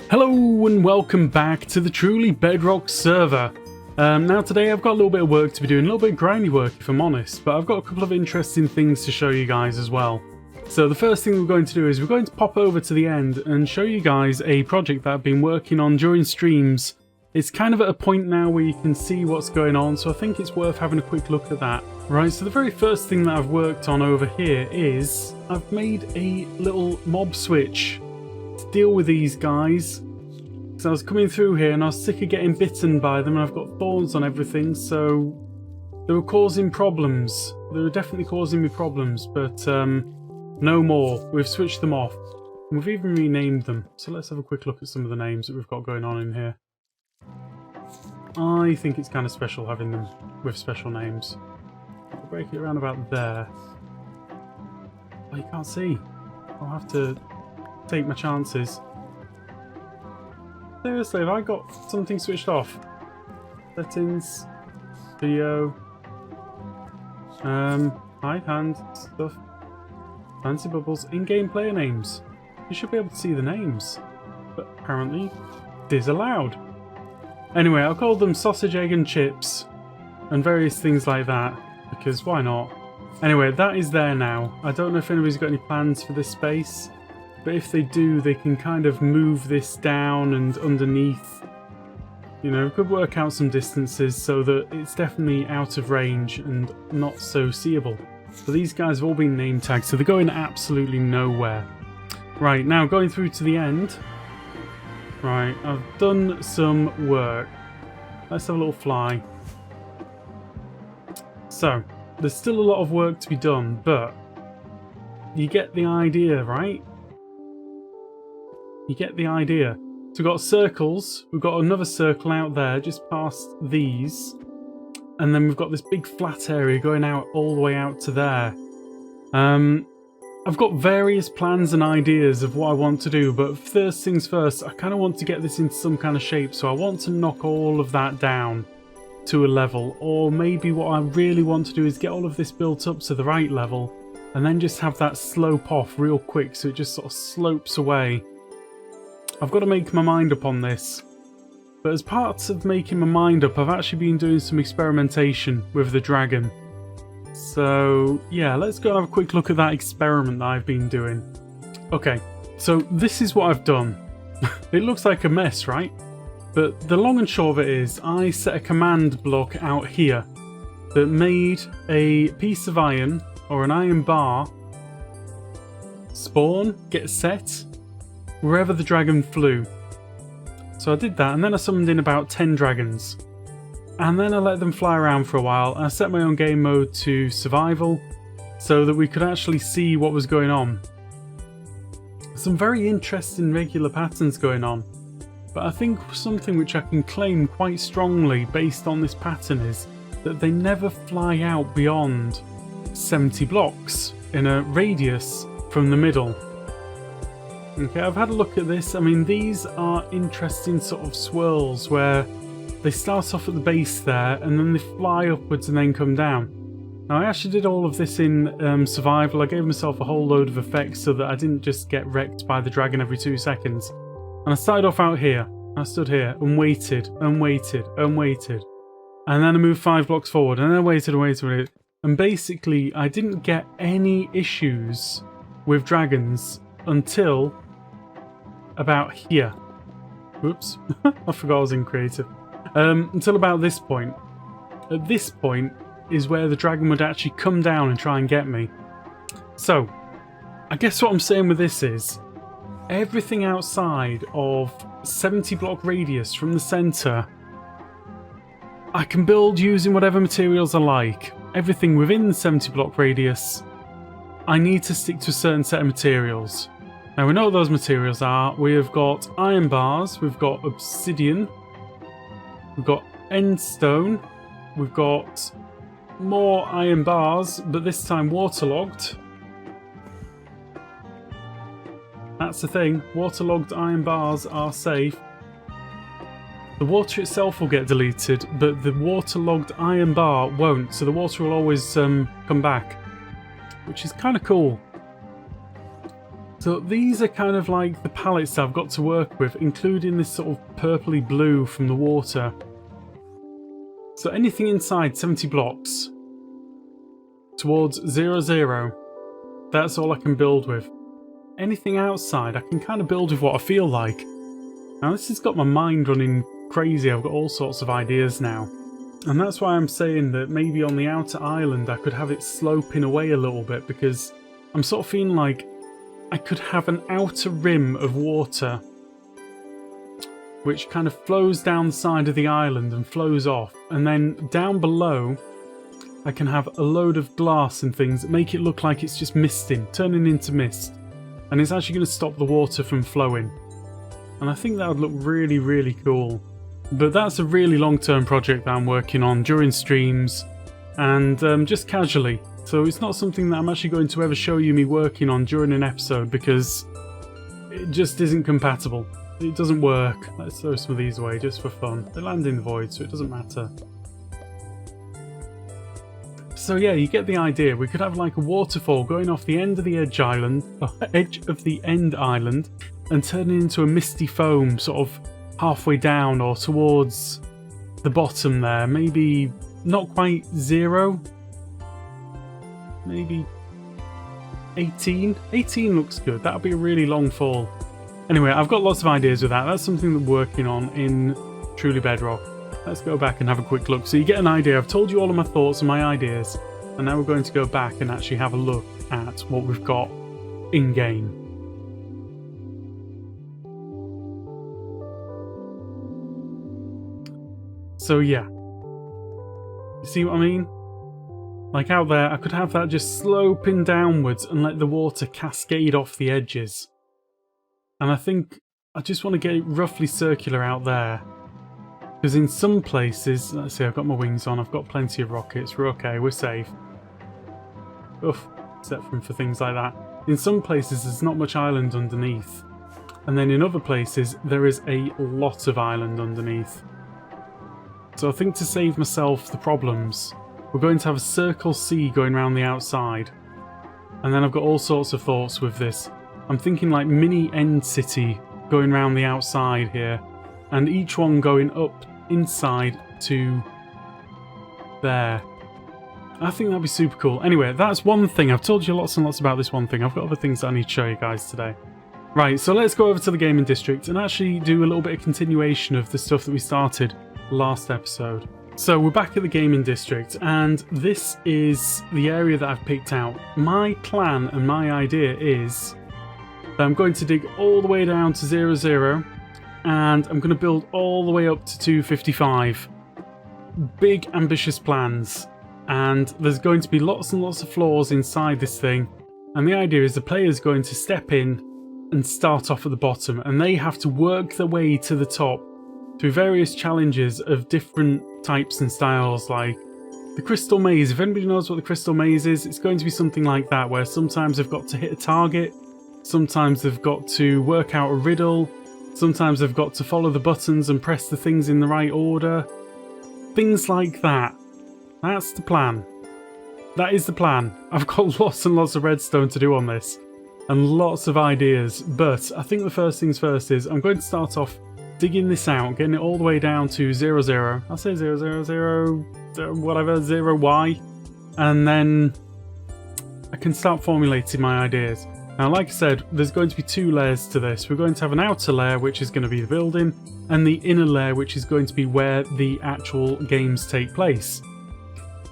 Hello and welcome back to the truly Bedrock server. Now today I've got a little bit of work to be doing, a little bit of grindy work if I'm honest, but I've got a couple of interesting things to show you guys as well. So the first thing we're going to do is we're going to pop over to the end and show you guys a project that I've been working on during streams. It's kind of at a point now where you can see what's going on, so I think it's worth having a quick look at that. Right, so the very first thing that I've worked on over here is I've made a little mob switch to deal with these guys. So I was coming through here and I was sick of getting bitten by them, and I've got thorns on everything, so they were causing problems. They were definitely causing me problems, but no more. We've switched them off. And we've even renamed them. So let's have a quick look at some of the names that we've got going on in here. I think it's kind of special having them with special names. I'll break it around about there. Oh, you can't see. I'll have to take my chances. Seriously, have I got something switched off? Settings, video, hide hand stuff, fancy bubbles, in-game player names. You should be able to see the names, but apparently disallowed. Anyway, I'll call them sausage, egg and chips and various things like that, because why not? Anyway, that is there now. I don't know if anybody's got any plans for this space, but if they do, they can kind of move this down and underneath. You know, could work out some distances so that it's definitely out of range and not so seeable. So these guys have all been name tagged, so they're going absolutely nowhere. Right, now going through to the end. Right, I've done some work. Let's have a little fly. So, there's still a lot of work to be done, but you get the idea, right? You get the idea. So we've got circles, we've got another circle out there just past these, and then we've got this big flat area going out all the way out to there. I've got various plans and ideas of what I want to do, but first things first, I kind of want to get this into some kind of shape, so I want to knock all of that down to a level, or maybe what I really want to do is get all of this built up to the right level, and then just have that slope off real quick so it just sort of slopes away. I've got to make my mind up on this, but as part of making my mind up, I've actually been doing some experimentation with the dragon. So yeah, let's go and have a quick look at that experiment that I've been doing. Okay, so this is what I've done. It looks like a mess, right? But the long and short of it is, I set a command block out here that made a piece of iron, or an iron bar, spawn, get set, wherever the dragon flew. So I did that, and then I summoned in about 10 dragons. And then I let them fly around for a while. I set my own game mode to survival so that we could actually see what was going on. Some very interesting regular patterns going on. But I think something which I can claim quite strongly based on this pattern is that they never fly out beyond 70 blocks in a radius from the middle. Okay, I've had a look at this. I mean, these are interesting sort of swirls where they start off at the base there and then they fly upwards and then come down. Now I actually did all of this in survival. I gave myself a whole load of effects so that I didn't just get wrecked by the dragon every 2 seconds. And I started off out here. I stood here and waited and waited and waited. And then I moved 5 blocks forward and then I waited and waited and waited. And basically I didn't get any issues with dragons until about here. Oops, I forgot I was in creative. Until about this point. At this point is where the dragon would actually come down and try and get me. So, I guess what I'm saying with this is, everything outside of 70 block radius from the centre, I can build using whatever materials I like. Everything within the 70 block radius, I need to stick to a certain set of materials. Now we know what those materials are. We have got iron bars, we've got obsidian, we've got endstone, we've got more iron bars, but this time waterlogged. That's the thing, waterlogged iron bars are safe. The water itself will get deleted, but the waterlogged iron bar won't, so the water will always come back, which is kind of cool. So So these are kind of like the palettes I've got to work with, including this sort of purpley blue from the water. So anything inside 70 blocks towards 0, 0, that's all I can build with. Anything outside, I can kind of build with what I feel like. Now this has got my mind running crazy. I've got all sorts of ideas now. And that's why I'm saying that maybe on the outer island I could have it sloping away a little bit, because I'm sort of feeling like I could have an outer rim of water which kind of flows down the side of the island and flows off, and then down below I can have a load of glass and things that make it look like it's just misting, turning into mist, and it's actually going to stop the water from flowing. And I think that would look really, really cool. But that's a really long-term project that I'm working on during streams and just casually. So it's not something that I'm actually going to ever show you me working on during an episode, because it just isn't compatible. It doesn't work. Let's throw some of these away just for fun. They land in the void, so it doesn't matter. So yeah, you get the idea. We could have like a waterfall going off the end of the edge of the end island, and turning into a misty foam sort of halfway down or towards the bottom there. Maybe not quite 0. Maybe 18. 18 looks good. That'll be a really long fall. Anyway, I've got lots of ideas with that. That's something that we're working on in Truly Bedrock. Let's go back and have a quick look. So you get an idea. I've told you all of my thoughts and my ideas, and now we're going to go back and actually have a look at what we've got in-game. So yeah, you see what I mean? Like out there, I could have that just sloping downwards and let the water cascade off the edges. And I think I just want to get it roughly circular out there. Because in some places, let's see, I've got my wings on, I've got plenty of rockets, we're okay, we're safe. Oof, except for things like that. In some places there's not much island underneath. And then in other places there is a lot of island underneath. So I think to save myself the problems, we're going to have a circle C going around the outside. And then I've got all sorts of thoughts with this. I'm thinking like mini end city going around the outside here, and each one going up inside to there. I think that'd be super cool. Anyway, that's one thing. I've told you lots and lots about this one thing. I've got other things that I need to show you guys today. Right, so let's go over to the gaming district and actually do a little bit of continuation of the stuff that we started last episode. So we're back at the gaming district, and this is the area that I've picked out. My plan and my idea is that I'm going to dig all the way down to 0, 0, and I'm going to build all the way up to 255. Big ambitious plans, and there's going to be lots and lots of floors inside this thing, and the idea is the player's going to step in and start off at the bottom, and they have to work their way to the top through various challenges of different types and styles, like the Crystal Maze. If anybody knows what the Crystal Maze is, it's going to be something like that, where sometimes they've got to hit a target, sometimes they've got to work out a riddle, sometimes they've got to follow the buttons and press the things in the right order. Things like that. That's the plan. That is the plan. I've got lots and lots of redstone to do on this, and lots of ideas, but I think the first things first is I'm going to start off digging this out, getting it all the way down to 0, 0. I'll say 0, 0, 0, whatever, 0Y, and then I can start formulating my ideas. Now, like I said, there's going to be 2 layers to this. We're going to have an outer layer, which is going to be the building, and the inner layer, which is going to be where the actual games take place.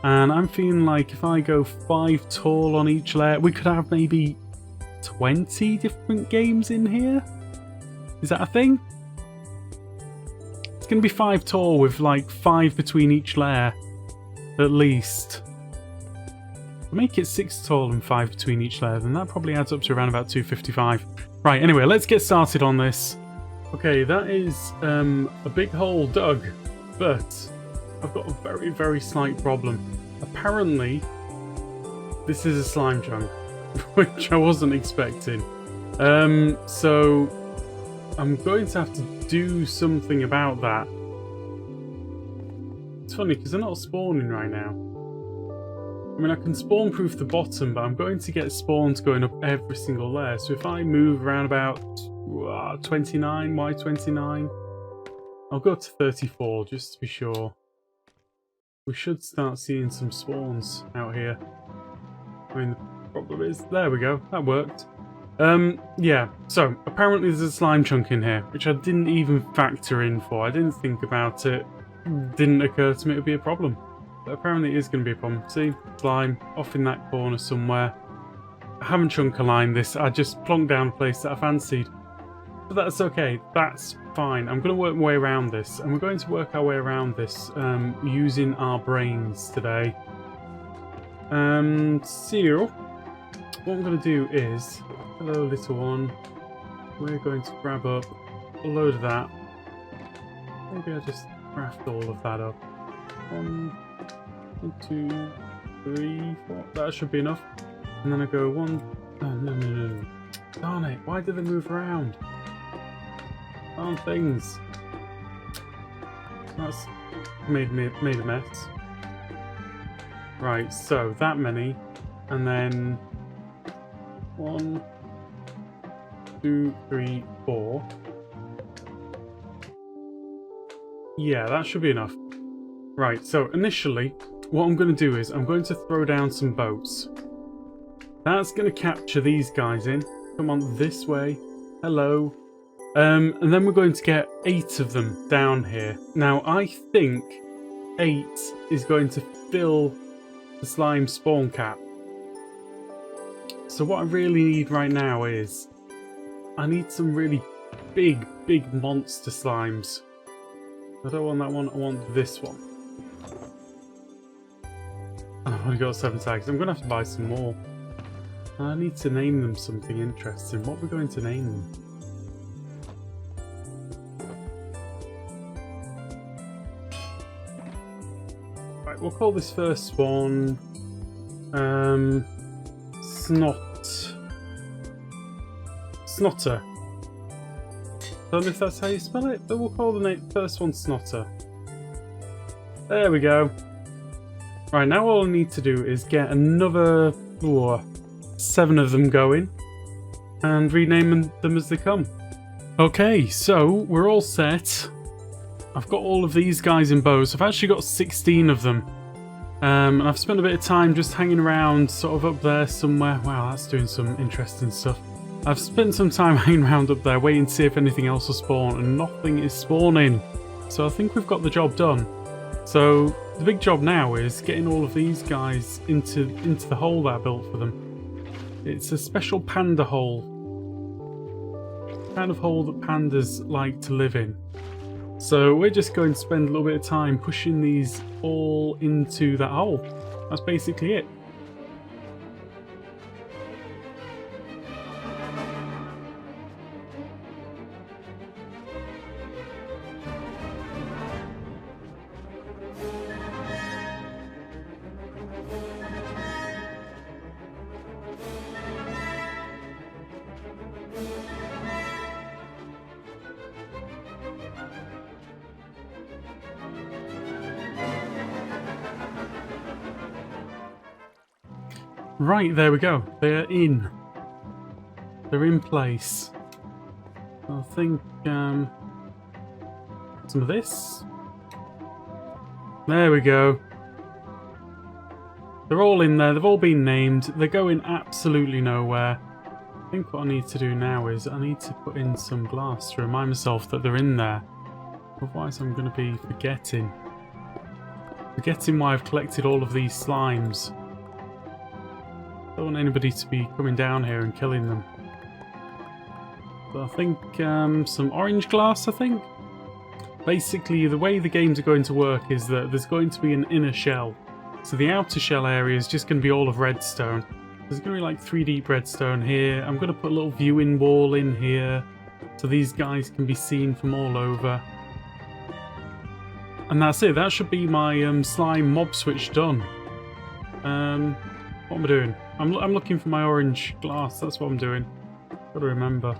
And I'm feeling like if I go 5 tall on each layer, we could have maybe 20 different games in here? Is that a thing? It's going to be 5 tall with like 5 between each layer, at least. Make it 6 tall and 5 between each layer, then that probably adds up to around about 255. Right, anyway, let's get started on this. Okay, that is a big hole dug, but I've got a very, very slight problem. Apparently, this is a slime chunk, which I wasn't expecting. So I'm going to have to do something about that. It's funny, because they're not spawning right now. I mean, I can spawn proof the bottom, but I'm going to get spawns going up every single layer. So if I move around about 29, Y29, I'll go to 34 just to be sure. We should start seeing some spawns out here. I mean, the problem is, there we go, that worked. Yeah, so apparently there's a slime chunk in here, which I didn't even factor in for. I didn't think about it. Didn't occur to me it would be a problem. But apparently it is going to be a problem. See, slime off in that corner somewhere. I haven't chunk aligned this, I just plonked down a place that I fancied. But that's okay, that's fine. I'm going to work my way around this, and we're going to work our way around this using our brains today. So, what I'm going to do is, hello little one, we're going to grab up a load of that. Maybe I'll just craft all of that up. 1, 2, 3, 4, that should be enough. And then I go 1, oh no. Darn it, why did they move around? Darn things. That's made a mess. Right, so that many, and then 1, 2, 3, 4. Yeah, that should be enough. Right, so initially, what I'm going to do is I'm going to throw down some boats. That's going to capture these guys in. Come on, this way. Hello. And then we're going to get 8 of them down here. Now, I think 8 is going to fill the slime spawn cap. So what I really need right now is I need some really big monster slimes. I don't want that one, I want this one. I've only got 7 tags. I'm going to have to buy some more. I need to name them something interesting. What are we going to name them? Right, we'll call this first one Snotter. I don't know if that's how you spell it, but we'll call the first one Snotter. There we go. Right, now all I need to do is get another 7 of them going and rename them as they come. Okay, so we're all set. I've got all of these guys in bows. I've actually got 16 of them. And I've spent a bit of time just hanging around sort of up there somewhere. Wow, that's doing some interesting stuff. I've spent some time hanging around up there waiting to see if anything else will spawn, and nothing is spawning. So I think we've got the job done. So the big job now is getting all of these guys into the hole that I built for them. It's a special panda hole. Kind of hole that pandas like to live in. So we're just going to spend a little bit of time pushing these all into that hole. That's basically it. Right, there we go. They're in. They're in place. I think some of this. There we go. They're all in there. They've all been named. They're going absolutely nowhere. I think what I need to do now is I need to put in some glass to remind myself that they're in there. Otherwise I'm going to be forgetting. Forgetting why I've collected all of these slimes. I don't want anybody to be coming down here and killing them. But I think some orange glass, I think? Basically, the way the games are going to work is that there's going to be an inner shell. So the outer shell area is just going to be all of redstone. There's going to be like 3 deep redstone here. I'm going to put a little viewing wall in here so these guys can be seen from all over. And that's it. That should be my slime mob switch done. What am I doing? I'm looking for my orange glass. That's what I'm doing. Got to remember.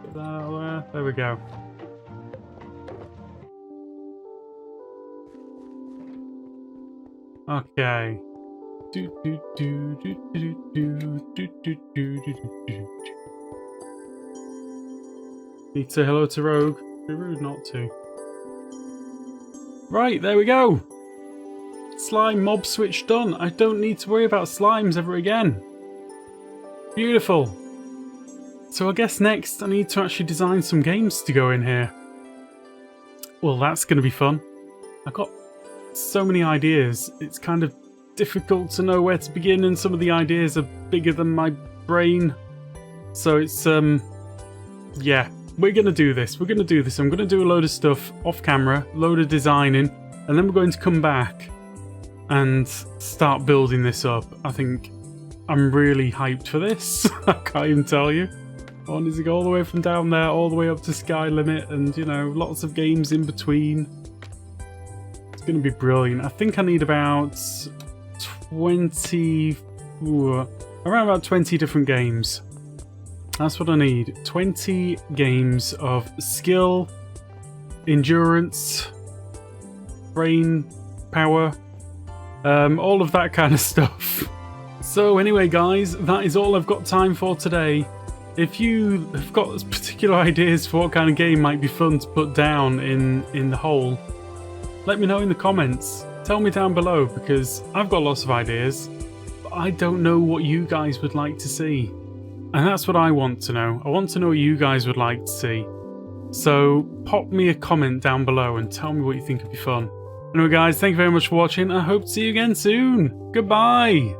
Get that out there. There we go. Okay. Need to say hello to Rogue. It'd be rude not to. Right, there we go. Slime mob switch done. I don't need to worry about slimes ever again. Beautiful. So I guess next I need to actually design some games to go in here. Well, that's going to be fun. I've got so many ideas. It's kind of difficult to know where to begin, and some of the ideas are bigger than my brain. So it's, yeah, we're going to do this. We're going to do this. I'm going to do a load of stuff off camera, load of designing, and then we're going to come back and start building this up. I think I'm really hyped for this. I can't even tell you. I want to go all the way from down there, all the way up to Sky Limit, and, you know, lots of games in between. It's going to be brilliant. I think I need about 20... around about 20 different games. That's what I need. 20 games of skill, endurance, brain power, all of that kind of stuff. So anyway, guys, that is all I've got time for today. If you have got particular ideas for what kind of game might be fun to put down in the hole, let me know in the comments. Tell me down below, because I've got lots of ideas, but I don't know what you guys would like to see. And that's what I want to know. I want to know what you guys would like to see. So pop me a comment down below and tell me what you think would be fun. Anyway, guys, thank you very much for watching. I hope to see you again soon. Goodbye.